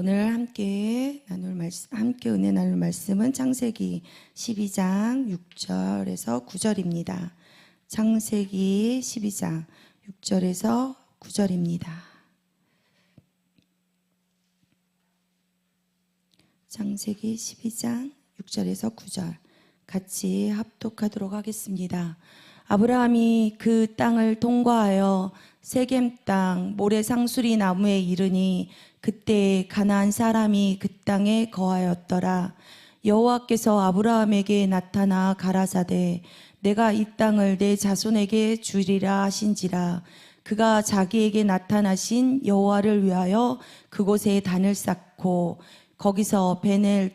오늘 함께 은혜 나눌 말씀은 창세기 12장 6절에서 9절입니다. 창세기 12장 6절에서 9절입니다. 창세기 12장 6절에서 9절 같이 합독하도록 하겠습니다. 아브라함이 그 땅을 통과하여 세겜 땅 모래 상수리 나무에 이르니 그때 가나안 사람이 그 땅에 거하였더라. 여호와께서 아브라함에게 나타나 가라사대 내가 이 땅을 내 자손에게 주리라 하신지라. 그가 자기에게 나타나신 여호와를 위하여 그곳에 단을 쌓고 거기서 베넬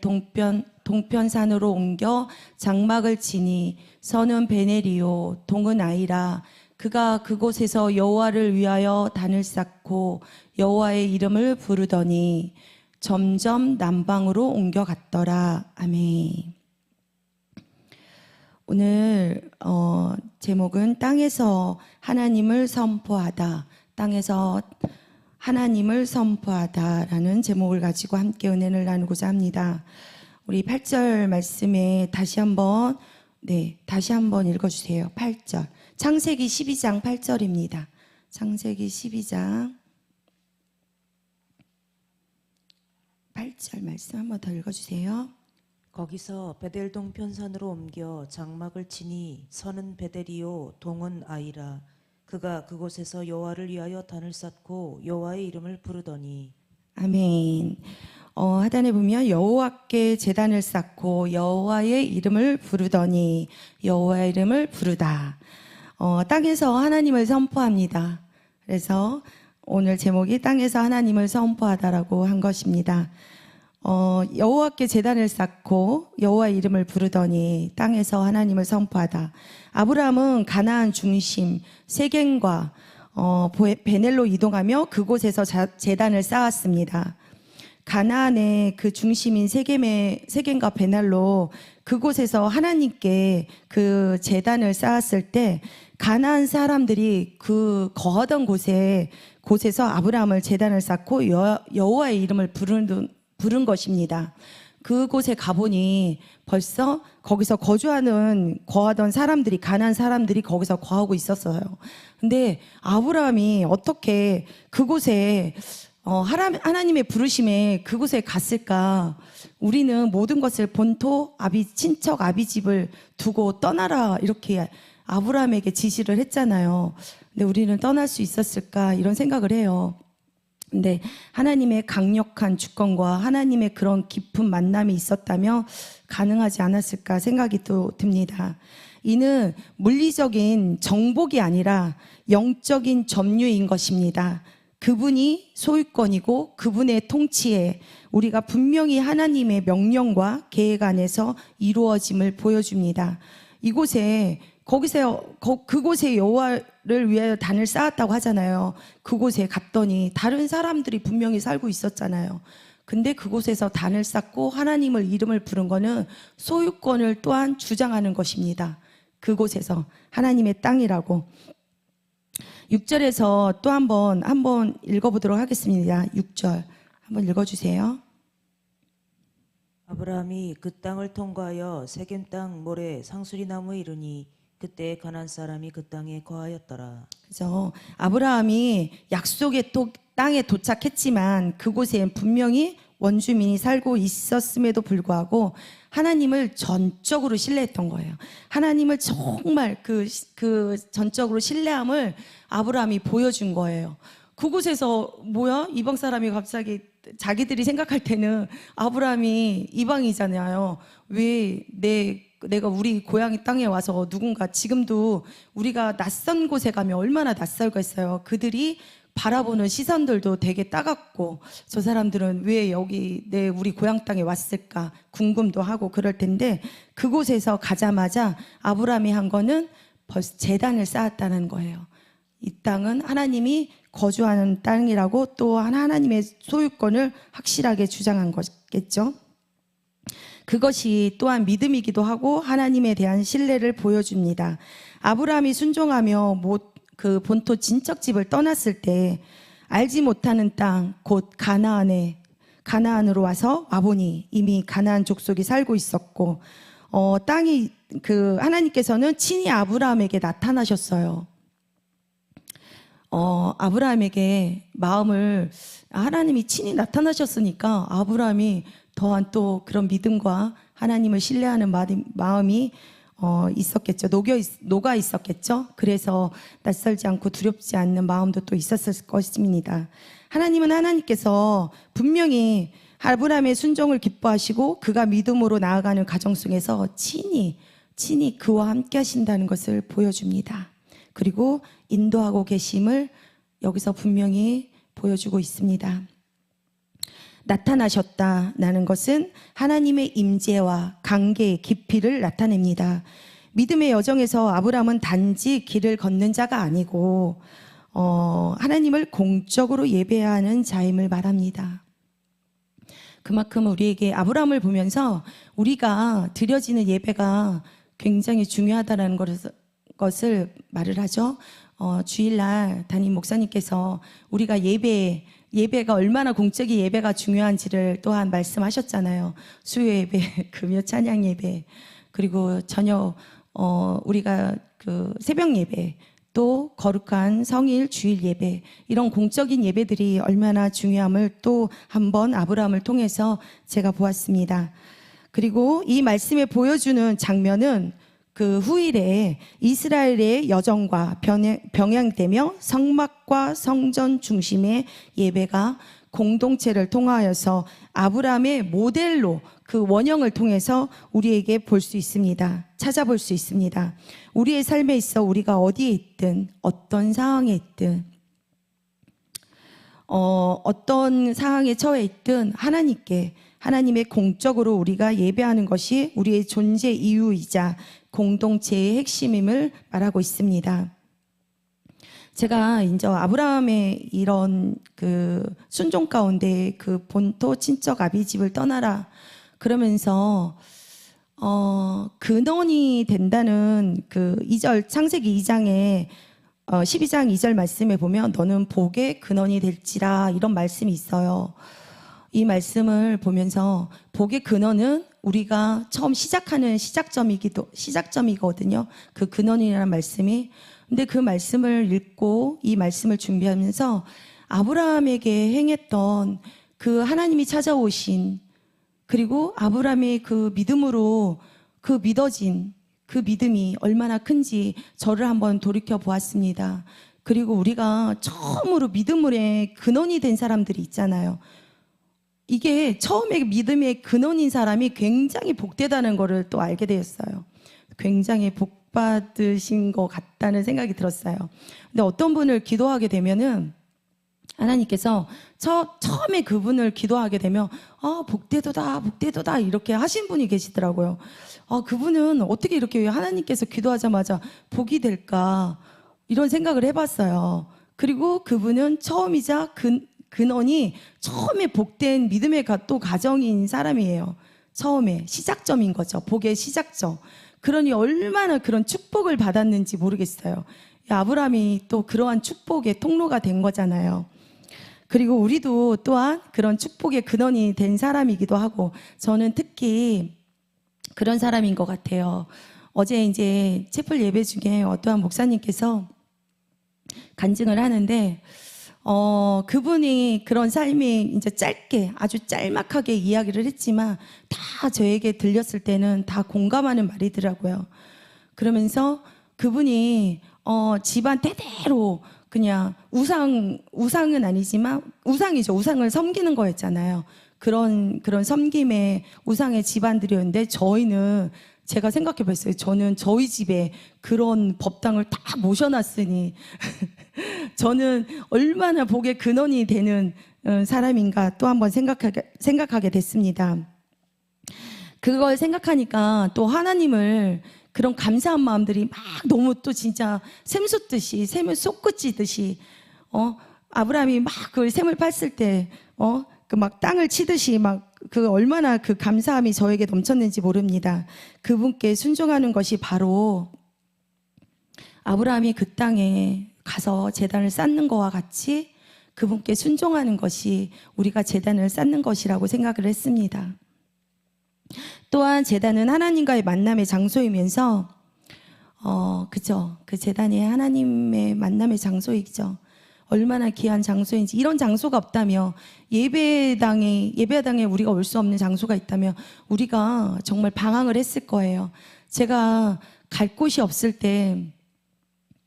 동편산으로 옮겨 장막을 치니 서는 베넬이요 동은 아이라. 그가 그곳에서 여호와를 위하여 단을 쌓고 여호와의 이름을 부르더니 점점 남방으로 옮겨갔더라. 아멘. 오늘 제목은 땅에서 하나님을 선포하다. 땅에서 하나님을 선포하다라는 제목을 가지고 함께 은혜를 나누고자 합니다. 우리 8절 말씀에 다시 한번 읽어주세요. 8절. 창세기 12장 8절입니다. 창세기 12장 8절 말씀 한번 더 읽어주세요. 거기서 베델 동편산으로 옮겨 장막을 치니 서는 베델이요 동은 아이라. 그가 그곳에서 여호와를 위하여 단을 쌓고 여호와의 이름을 부르더니. 아멘. 하단에 보면 여호와께 제단을 쌓고 여호와의 이름을 부르더니 여호와의 이름을 부르다. 땅에서 하나님을 선포합니다. 그래서 오늘 제목이 땅에서 하나님을 선포하다라고 한 것입니다. 여호와께 제단을 쌓고 여호와의 이름을 부르더니 땅에서 하나님을 선포하다. 아브라함은 가나안 중심 세겜과 베넬로 이동하며 그곳에서 제단을 쌓았습니다. 가나안의 그 중심인 세겜과 베넬로 그곳에서 하나님께 그 제단을 쌓았을 때 가나안 사람들이 그 거하던 곳에서 아브라함을 제단을 쌓고 여호와의 이름을 부른 것입니다. 그곳에 가보니 벌써 거기서 거하던 사람들이 가나안 사람들이 거기서 거하고 있었어요. 근데 아브라함이 어떻게 그곳에 하나님의 부르심에 그곳에 갔을까? 우리는 모든 것을 본토 친척 아비집을 두고 떠나라 이렇게 아브라함에게 지시를 했잖아요. 근데 우리는 떠날 수 있었을까 이런 생각을 해요. 근데 하나님의 강력한 주권과 하나님의 그런 깊은 만남이 있었다면 가능하지 않았을까 생각이 또 듭니다. 이는 물리적인 정복이 아니라 영적인 점유인 것입니다. 그분이 소유권이고 그분의 통치에 우리가 분명히 하나님의 명령과 계획 안에서 이루어짐을 보여줍니다. 그곳에 여호와를 위하여 단을 쌓았다고 하잖아요. 그곳에 갔더니 다른 사람들이 분명히 살고 있었잖아요. 근데 그곳에서 단을 쌓고 하나님을 이름을 부른 거는 소유권을 또한 주장하는 것입니다. 그곳에서 하나님의 땅이라고. 6절에서 또 한번 읽어보도록 하겠습니다. 6절 한번 읽어주세요. 아브라함이 그 땅을 통과하여 세겜 땅 모래 상수리 나무에 이르니 그때 가나안 사람이 그 땅에 거하였더라. 그죠? 아브라함이 약속의 땅에 도착했지만 그곳에 분명히 원주민이 살고 있었음에도 불구하고 하나님을 전적으로 신뢰했던 거예요. 하나님을 정말 그 전적으로 신뢰함을 아브라함이 보여준 거예요. 그곳에서 뭐야? 이방 사람이 갑자기 자기들이 생각할 때는 아브라함이 이방이잖아요. 왜 내가 우리 고향의 땅에 와서 누군가 지금도 우리가 낯선 곳에 가면 얼마나 낯설겠어요. 그들이 바라보는 시선들도 되게 따갑고 저 사람들은 왜 여기 우리 고향 땅에 왔을까 궁금도 하고 그럴 텐데 그곳에서 가자마자 아브라함이 한 거는 벌써 제단을 쌓았다는 거예요. 이 땅은 하나님이 거주하는 땅이라고 또 하나님의 소유권을 확실하게 주장한 거겠죠. 그것이 또한 믿음이기도 하고 하나님에 대한 신뢰를 보여줍니다. 아브라함이 순종하며 그 본토 친척집을 떠났을 때 알지 못하는 땅 곧 가나안에 가나안으로 와서 와보니 이미 가나안 족속이 살고 있었고 땅이 하나님께서는 친히 아브라함에게 나타나셨어요. 아브라함에게 하나님이 친히 나타나셨으니까 아브라함이 더한 또 그런 믿음과 하나님을 신뢰하는 마음이 있었겠죠. 녹아 있었겠죠. 그래서 낯설지 않고 두렵지 않는 마음도 또 있었을 것입니다. 하나님께서 분명히 아브라함의 순종을 기뻐하시고 그가 믿음으로 나아가는 과정 속에서 친히 그와 함께 하신다는 것을 보여줍니다. 그리고 인도하고 계심을 여기서 분명히 보여주고 있습니다. 나타나셨다라는 것은 하나님의 임재와 관계의 깊이를 나타냅니다. 믿음의 여정에서 아브라함은 단지 길을 걷는 자가 아니고 하나님을 공적으로 예배하는 자임을 말합니다. 그만큼 우리에게 아브라함을 보면서 우리가 드려지는 예배가 굉장히 중요하다는 것을 말을 하죠. 주일날 담임 목사님께서 우리가 예배가 얼마나 공적인 예배가 중요한지를 또한 말씀하셨잖아요. 수요 예배, 금요 찬양 예배, 그리고 저녁 우리가 그 새벽 예배, 또 거룩한 성일 주일 예배, 이런 공적인 예배들이 얼마나 중요함을 또 한번 아브라함을 통해서 제가 보았습니다. 그리고 이 말씀에 보여주는 장면은 그 후일에 이스라엘의 여정과 병행되며 성막과 성전 중심의 예배가 공동체를 통하여서 아브라함의 모델로 그 원형을 통해서 우리에게 볼 수 있습니다. 찾아볼 수 있습니다. 우리의 삶에 있어 우리가 어디에 있든 어떤 상황에 있든 어떤 상황에 처해 있든 하나님의 공적으로 우리가 예배하는 것이 우리의 존재 이유이자 공동체의 핵심임을 말하고 있습니다. 제가 이제 아브라함의 이런 그 순종 가운데 그 본토 친척 아비집을 떠나라 그러면서 근원이 된다는 그 2절 창세기 2장에 12장 2절 말씀에 보면 너는 복의 근원이 될지라 이런 말씀이 있어요. 이 말씀을 보면서 복의 근원은 우리가 처음 시작하는 시작점이거든요. 그 근원이라는 말씀이. 근데 그 말씀을 읽고 이 말씀을 준비하면서 아브라함에게 행했던 그 하나님이 찾아오신, 그리고 아브라함의 그 믿음으로 그 믿어진 그 믿음이 얼마나 큰지 저를 한번 돌이켜 보았습니다. 그리고 우리가 처음으로 믿음의 근원이 된 사람들이 있잖아요. 이게 처음에 믿음의 근원인 사람이 굉장히 복되다는 것을 또 알게 되었어요. 굉장히 복받으신 것 같다는 생각이 들었어요. 근데 어떤 분을 기도하게 되면은 하나님께서 처음에 그분을 기도하게 되면 복되도다 이렇게 하신 분이 계시더라고요. 그분은 어떻게 이렇게 하나님께서 기도하자마자 복이 될까 이런 생각을 해봤어요. 그리고 그분은 처음이자 근원이 처음에 복된 믿음의 또 가정인 사람이에요. 처음에 시작점인 거죠. 복의 시작점. 그러니 얼마나 그런 축복을 받았는지 모르겠어요. 아브라함이 또 그러한 축복의 통로가 된 거잖아요. 그리고 우리도 또한 그런 축복의 근원이 된 사람이기도 하고, 저는 특히 그런 사람인 것 같아요. 어제 이제 채플 예배 중에 어떠한 목사님께서 간증을 하는데 그분이 그런 삶이 이제 짧게 아주 짤막하게 이야기를 했지만 다 저에게 들렸을 때는 다 공감하는 말이더라고요. 그러면서 그분이 집안 대대로 그냥 우상은 아니지만 우상이죠. 우상을 섬기는 거였잖아요. 그런 섬김의 우상의 집안들이었는데 저희는 제가 생각해 봤어요. 저는 저희 집에 그런 법당을 다 모셔놨으니 저는 얼마나 복의 근원이 되는 사람인가 또 한번 생각하게 됐습니다. 그걸 생각하니까 또 하나님을 그런 감사한 마음들이 막 너무 또 진짜 샘솟듯이 샘을 솟구치듯이 아브라함이 막 그 샘을 팠을 때 그 막 땅을 치듯이 막 그 얼마나 그 감사함이 저에게 넘쳤는지 모릅니다. 그분께 순종하는 것이 바로 아브라함이 그 땅에 가서 제단을 쌓는 것과 같이 그분께 순종하는 것이 우리가 제단을 쌓는 것이라고 생각을 했습니다. 또한 제단은 하나님과의 만남의 장소이면서 그죠. 그 제단이 하나님의 만남의 장소이죠. 얼마나 귀한 장소인지. 이런 장소가 없다면 예배당에 우리가 올 수 없는 장소가 있다면 우리가 정말 방황을 했을 거예요. 제가 갈 곳이 없을 때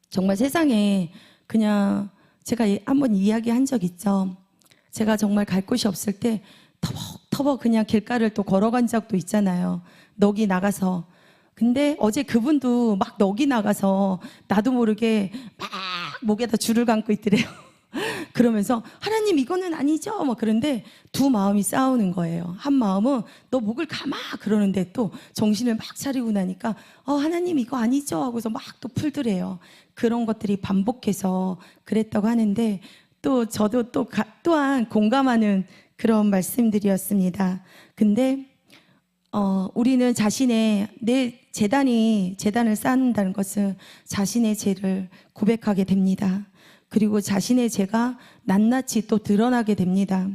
정말 세상에 그냥 제가 한번 이야기한 적 있죠. 제가 정말 갈 곳이 없을 때 터벅터벅 그냥 길가를 또 걸어간 적도 있잖아요. 넋이 나가서. 근데 어제 그분도 막 넋이 나가서 나도 모르게 막 목에다 줄을 감고 있더래요. 그러면서 하나님 이거는 아니죠. 막 그런데 두 마음이 싸우는 거예요. 한 마음은 너 목을 감아 그러는데 또 정신을 막 차리고 나니까 하나님 이거 아니죠 하고서 막 또 풀더래요. 그런 것들이 반복해서 그랬다고 하는데 또 저도 또한 공감하는 그런 말씀들이었습니다. 근데 우리는 내 제단을 쌓는다는 것은 자신의 죄를 고백하게 됩니다. 그리고 자신의 죄가 낱낱이 또 드러나게 됩니다.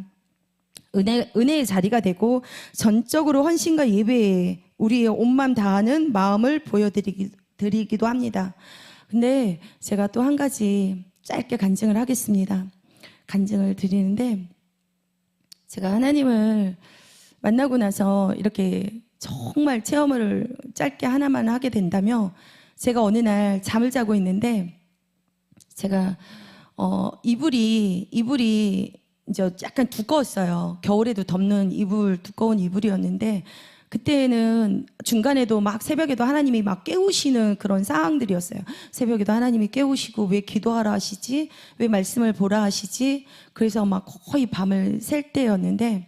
은혜의 자리가 되고 전적으로 헌신과 예배에 우리의 온 마음 다하는 마음을 보여드리기도 합니다. 근데 제가 또 한 가지 짧게 간증을 하겠습니다. 간증을 드리는데 제가 하나님을 만나고 나서 이렇게 정말 체험을 짧게 하나만 하게 된다면 제가 어느 날 잠을 자고 있는데 제가 이불이 이제 약간 두꺼웠어요. 겨울에도 덮는 두꺼운 이불이었는데 그때는 중간에도 막 새벽에도 하나님이 막 깨우시는 그런 상황들이었어요. 새벽에도 하나님이 깨우시고 왜 기도하라 하시지? 왜 말씀을 보라 하시지? 그래서 막 거의 밤을 샐 때였는데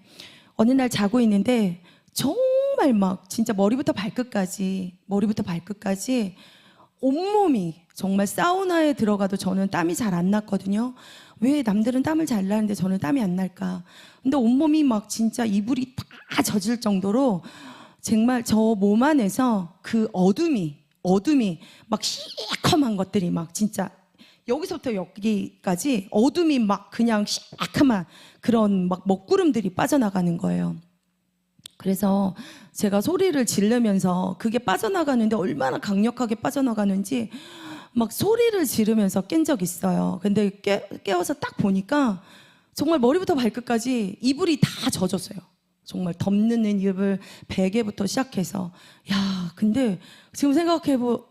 어느 날 자고 있는데 정말 막 진짜 머리부터 발끝까지 온몸이 정말 사우나에 들어가도 저는 땀이 잘 안 났거든요. 왜 남들은 땀을 잘 나는데 저는 땀이 안 날까? 근데 온몸이 막 진짜 이불이 다 젖을 정도로 정말 저 몸 안에서 그 어둠이 막 시커먼 것들이 막 진짜 여기서부터 여기까지 어둠이 막 그냥 시커먼 그런 막 먹구름들이 빠져나가는 거예요. 그래서 제가 소리를 지르면서 그게 빠져나가는데 얼마나 강력하게 빠져나가는지 막 소리를 지르면서 깬 적 있어요. 근데 깨워서 딱 보니까 정말 머리부터 발끝까지 이불이 다 젖었어요. 정말 덮는 이불 베개부터 시작해서 근데 지금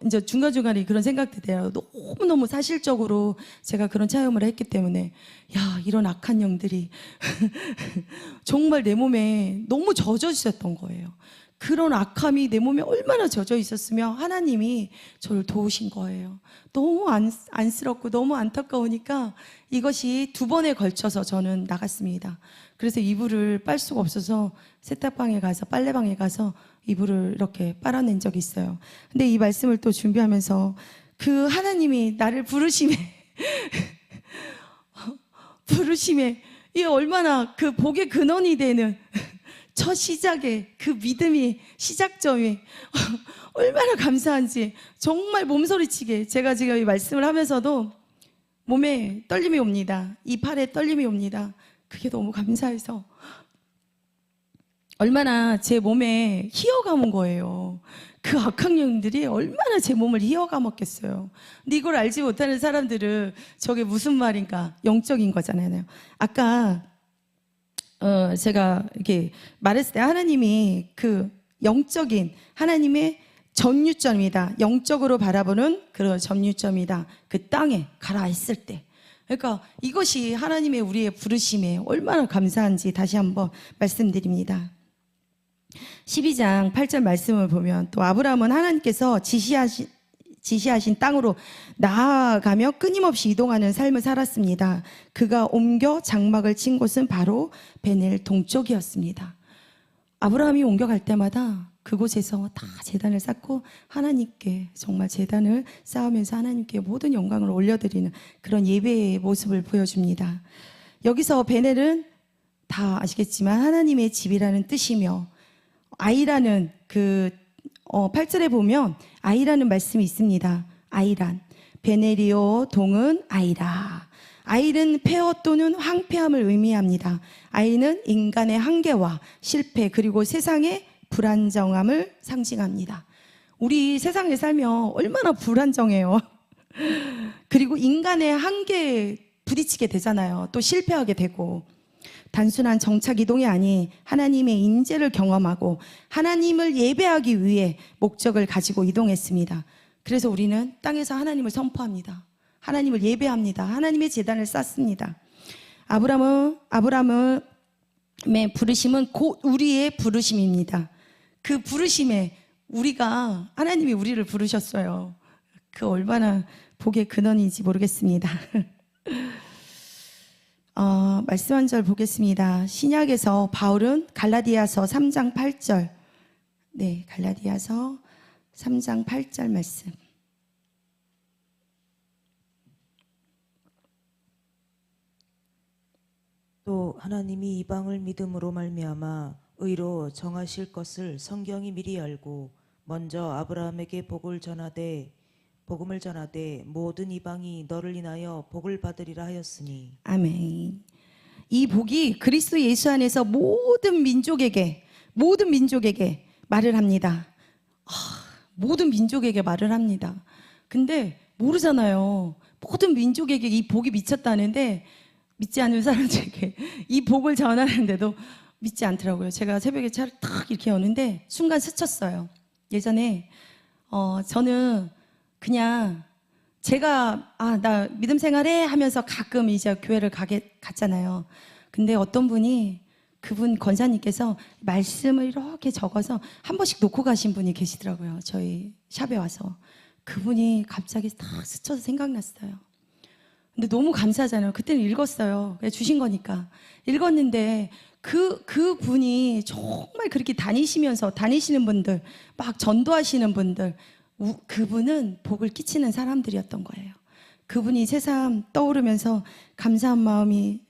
이제 중간중간에 그런 생각도 돼요. 너무너무 사실적으로 제가 그런 체험을 했기 때문에 이런 악한 영들이 정말 내 몸에 너무 젖어 있었던 거예요. 그런 악함이 내 몸에 얼마나 젖어 있었으면 하나님이 저를 도우신 거예요. 너무 안쓰럽고 너무 안타까우니까 이것이 2번에 걸쳐서 저는 나갔습니다. 그래서 이불을 빨 수가 없어서 세탁방에 가서 빨래방에 가서 이불을 이렇게 빨아낸 적이 있어요. 근데 이 말씀을 또 준비하면서 그 하나님이 나를 부르심에 이게 얼마나 그 복의 근원이 되는 첫 시작의 그 믿음이 시작점이 얼마나 감사한지 정말 몸소리치게 제가 지금 이 말씀을 하면서도 몸에 떨림이 옵니다. 이 팔에 떨림이 옵니다. 그게 너무 감사해서 얼마나 제 몸에 희어감은 거예요. 그 악한 영들이 얼마나 제 몸을 희어감았겠어요. 근데 이걸 알지 못하는 사람들은 저게 무슨 말인가 영적인 거잖아요. 아까 제가 이렇게 말했을 때 하나님이 그 영적인 하나님의 점유점이다. 영적으로 바라보는 그런 점유점이다. 그 땅에 가라 있을 때. 그러니까 이것이 하나님의 우리의 부르심에 얼마나 감사한지 다시 한번 말씀드립니다. 12장 8절 말씀을 보면 또 아브라함은 하나님께서 지시하신 땅으로 나아가며 끊임없이 이동하는 삶을 살았습니다. 그가 옮겨 장막을 친 곳은 바로 베넬 동쪽이었습니다. 아브라함이 옮겨갈 때마다 그곳에서 다 제단을 쌓고 하나님께 정말 제단을 쌓으면서 하나님께 모든 영광을 올려드리는 그런 예배의 모습을 보여줍니다. 여기서 베넬은 다 아시겠지만 하나님의 집이라는 뜻이며 아이라는 8절에 보면 아이라는 말씀이 있습니다. 아이란 베넬이요 동은 아이라. 아이는 폐허 또는 황폐함을 의미합니다. 아이는 인간의 한계와 실패 그리고 세상의 불안정함을 상징합니다. 우리 세상에 살면 얼마나 불안정해요. 그리고 인간의 한계에 부딪히게 되잖아요. 또 실패하게 되고. 단순한 정착 이동이 아닌 하나님의 인재를 경험하고 하나님을 예배하기 위해 목적을 가지고 이동했습니다. 그래서 우리는 땅에서 하나님을 선포합니다. 하나님을 예배합니다. 하나님의 제단을 쌓습니다. 아브라함의 부르심은 곧 우리의 부르심입니다. 그 부르심에 하나님이 우리를 부르셨어요. 그 얼마나 복의 근원인지 모르겠습니다. 말씀 한 절 보겠습니다. 신약에서 바울은 갈라디아서 3장 8절. 네, 갈라디아서 3장 8절 말씀. 또 하나님이 이방을 믿음으로 말미암아 의로 정하실 것을 성경이 미리 알고 먼저 아브라함에게 복음을 전하되 모든 이방이 너를 인하여 복을 받으리라 하였으니. 아멘. 이 복이 그리스도 예수 안에서 모든 민족에게 말을 합니다. 모든 민족에게 말을 합니다. 근데 모르잖아요. 모든 민족에게 이 복이 미쳤다는데 믿지 않는 사람들에게 이 복을 전하는데도 믿지 않더라고요. 제가 새벽에 차를 탁 이렇게 여는데 순간 스쳤어요. 예전에 저는 그냥 제가 나 믿음 생활해 하면서 가끔 이제 교회를 갔잖아요. 근데 어떤 분이 그분 권사님께서 말씀을 이렇게 적어서 한 번씩 놓고 가신 분이 계시더라고요. 저희 샵에 와서. 그분이 갑자기 딱 스쳐서 생각났어요. 근데 너무 감사하잖아요. 그때는 읽었어요. 주신 거니까. 읽었는데 그 분이 정말 그렇게 다니시는 분들, 막 전도하시는 분들, 그분은 복을 끼치는 사람들이었던 거예요. 그분이 새삼 떠오르면서 감사한 마음이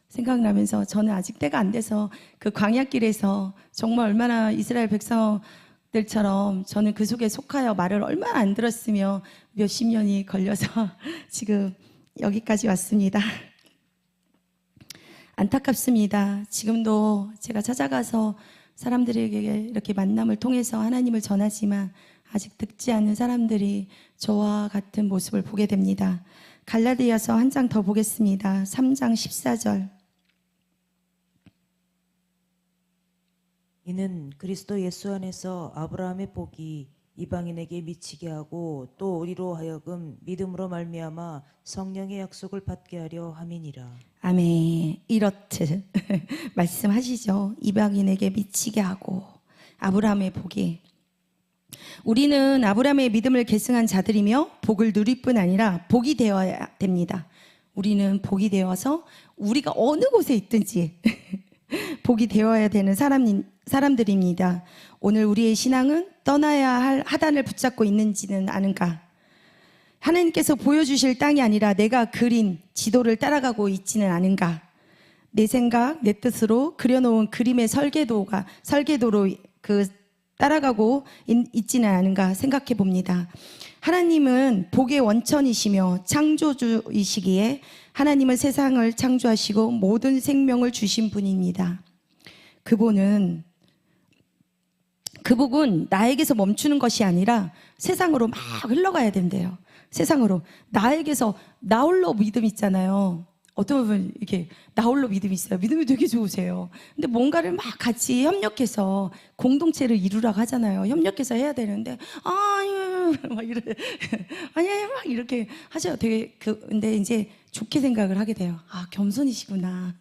생각나면서 저는 아직 때가 안 돼서 그 광야길에서 정말 얼마나 이스라엘 백성들처럼 저는 그 속에 속하여 말을 얼마나 안 들었으며 몇십 년이 걸려서 지금 여기까지 왔습니다. 안타깝습니다. 지금도 제가 찾아가서 사람들에게 이렇게 만남을 통해서 하나님을 전하지만 아직 듣지 않는 사람들이 저와 같은 모습을 보게 됩니다. 갈라디아서 한 장 더 보겠습니다. 3장 14절. 이는 그리스도 예수 안에서 아브라함의 복이 이방인에게 미치게 하고 또 우리로 하여금 믿음으로 말미암아 성령의 약속을 받게 하려 함이니라. 아멘. 이렇듯 말씀하시죠. 이방인에게 미치게 하고 아브라함의 복이. 우리는 아브라함의 믿음을 계승한 자들이며 복을 누릴 뿐 아니라 복이 되어야 됩니다. 우리는 복이 되어서 우리가 어느 곳에 있든지 복이 되어야 되는 사람들입니다. 오늘 우리의 신앙은 떠나야 할 하단을 붙잡고 있는지는 아는가? 하나님께서 보여주실 땅이 아니라 내가 그린 지도를 따라가고 있지는 않은가? 내 생각, 내 뜻으로 그려놓은 그림의 설계도로 따라가고 있지는 않은가 생각해 봅니다. 하나님은 복의 원천이시며 창조주이시기에 하나님은 세상을 창조하시고 모든 생명을 주신 분입니다. 그 복은 나에게서 멈추는 것이 아니라 세상으로 막 흘러가야 된대요. 세상으로. 나에게서 나홀로 믿음 있잖아요. 어떤 분은 이렇게 나홀로 믿음이 있어요. 믿음이 되게 좋으세요. 근데 뭔가를 막 같이 협력해서 공동체를 이루라고 하잖아요. 협력해서 해야 되는데, 막 이렇게 하죠. 되게, 근데 이제 좋게 생각을 하게 돼요. 겸손이시구나.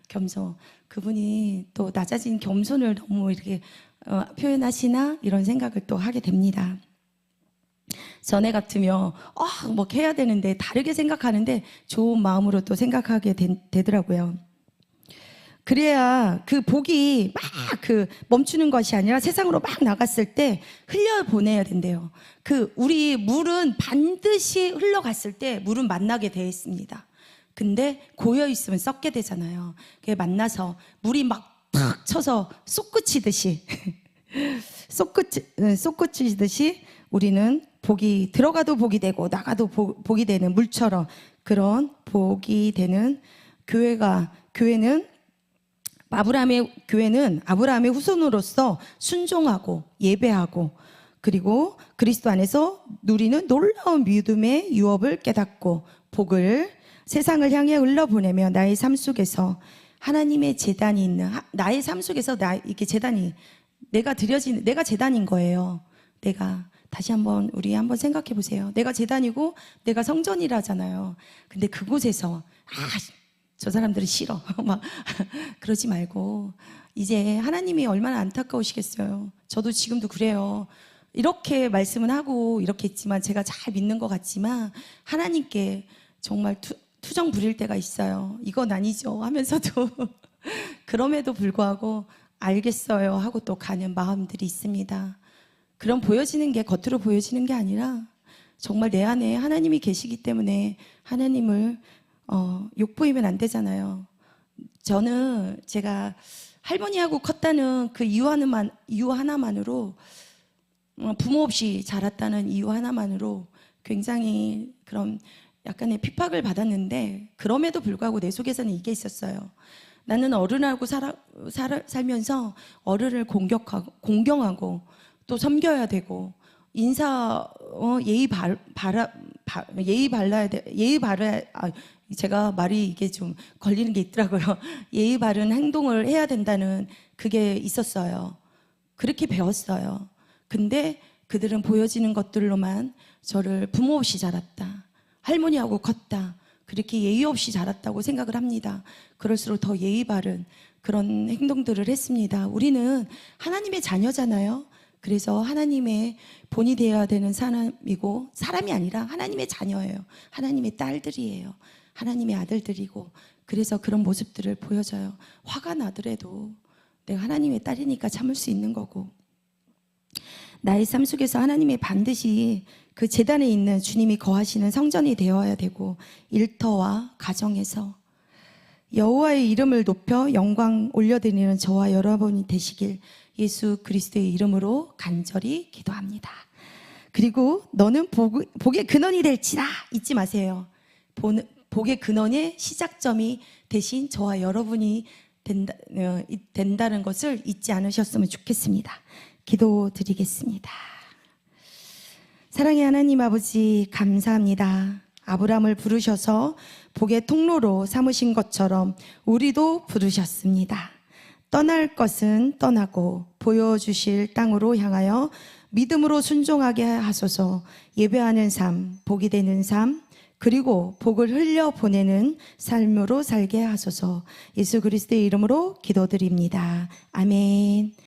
겸손. 그분이 또 낮아진 겸손을 너무 이렇게 표현하시나? 이런 생각을 또 하게 됩니다. 전에 같으면 뭐 해야 되는데 다르게 생각하는데 좋은 마음으로 또 생각하게 되더라고요. 그래야 그 복이 막 멈추는 것이 아니라 세상으로 막 나갔을 때 흘려보내야 된대요. 우리 물은 반드시 흘러갔을 때 물은 만나게 되어 있습니다. 근데 고여 있으면 썩게 되잖아요. 그게 만나서 물이 막 탁 쳐서 솟구치듯이 솟구치듯이 우리는 복이 들어가도 복이 되고 나가도 복이 되는 물처럼 그런 복이 되는 교회는 아브라함의 후손으로서 순종하고 예배하고 그리고 그리스도 안에서 누리는 놀라운 믿음의 유업을 깨닫고 복을 세상을 향해 흘러보내며 나의 삶 속에서 하나님의 제단이 있는 나의 삶 속에서 이렇게 제단이 내가 제단인 거예요. 다시 한번 우리 한번 생각해 보세요. 내가 제단이고 내가 성전이라잖아요. 근데 그곳에서 저 사람들이 싫어 막 그러지 말고 이제 하나님이 얼마나 안타까우시겠어요. 저도 지금도 그래요. 이렇게 말씀은 하고 이렇게 했지만 제가 잘 믿는 것 같지만 하나님께 정말 투정 부릴 때가 있어요. 이건 아니죠 하면서도 그럼에도 불구하고 알겠어요 하고 또 가는 마음들이 있습니다. 그럼 보여지는 게 겉으로 보여지는 게 아니라 정말 내 안에 하나님이 계시기 때문에 하나님을 욕보이면 안 되잖아요. 저는 제가 할머니하고 컸다는 그 이유 하나만으로 부모 없이 자랐다는 이유 하나만으로 굉장히 그런 약간의 핍박을 받았는데 그럼에도 불구하고 내 속에서는 이게 있었어요. 나는 어른하고 살면서 어른을 공경하고 또 섬겨야 되고 예의 발라야 돼. 제가 말이 이게 좀 걸리는 게 있더라고요. 예의 바른 행동을 해야 된다는 그게 있었어요. 그렇게 배웠어요. 근데 그들은 보여지는 것들로만 저를 부모 없이 자랐다. 할머니하고 컸다. 그렇게 예의 없이 자랐다고 생각을 합니다. 그럴수록 더 예의 바른 그런 행동들을 했습니다. 우리는 하나님의 자녀잖아요. 그래서 하나님의 본이 되어야 되는 사람이고 사람이 아니라 하나님의 자녀예요. 하나님의 딸들이에요. 하나님의 아들들이고 그래서 그런 모습들을 보여줘요. 화가 나더라도 내가 하나님의 딸이니까 참을 수 있는 거고 나의 삶 속에서 하나님의 반드시 그 제단에 있는 주님이 거하시는 성전이 되어야 되고 일터와 가정에서 여호와의 이름을 높여 영광 올려드리는 저와 여러분이 되시길 예수 그리스도의 이름으로 간절히 기도합니다. 그리고 너는 복의 근원이 될지라 잊지 마세요. 복의 근원의 시작점이 되신 저와 여러분이 된다는 것을 잊지 않으셨으면 좋겠습니다. 기도드리겠습니다. 사랑의 하나님 아버지 감사합니다. 아브라함을 부르셔서 복의 통로로 삼으신 것처럼 우리도 부르셨습니다. 떠날 것은 떠나고 보여주실 땅으로 향하여 믿음으로 순종하게 하소서. 예배하는 삶, 복이 되는 삶, 그리고 복을 흘려보내는 삶으로 살게 하소서. 예수 그리스도의 이름으로 기도드립니다. 아멘.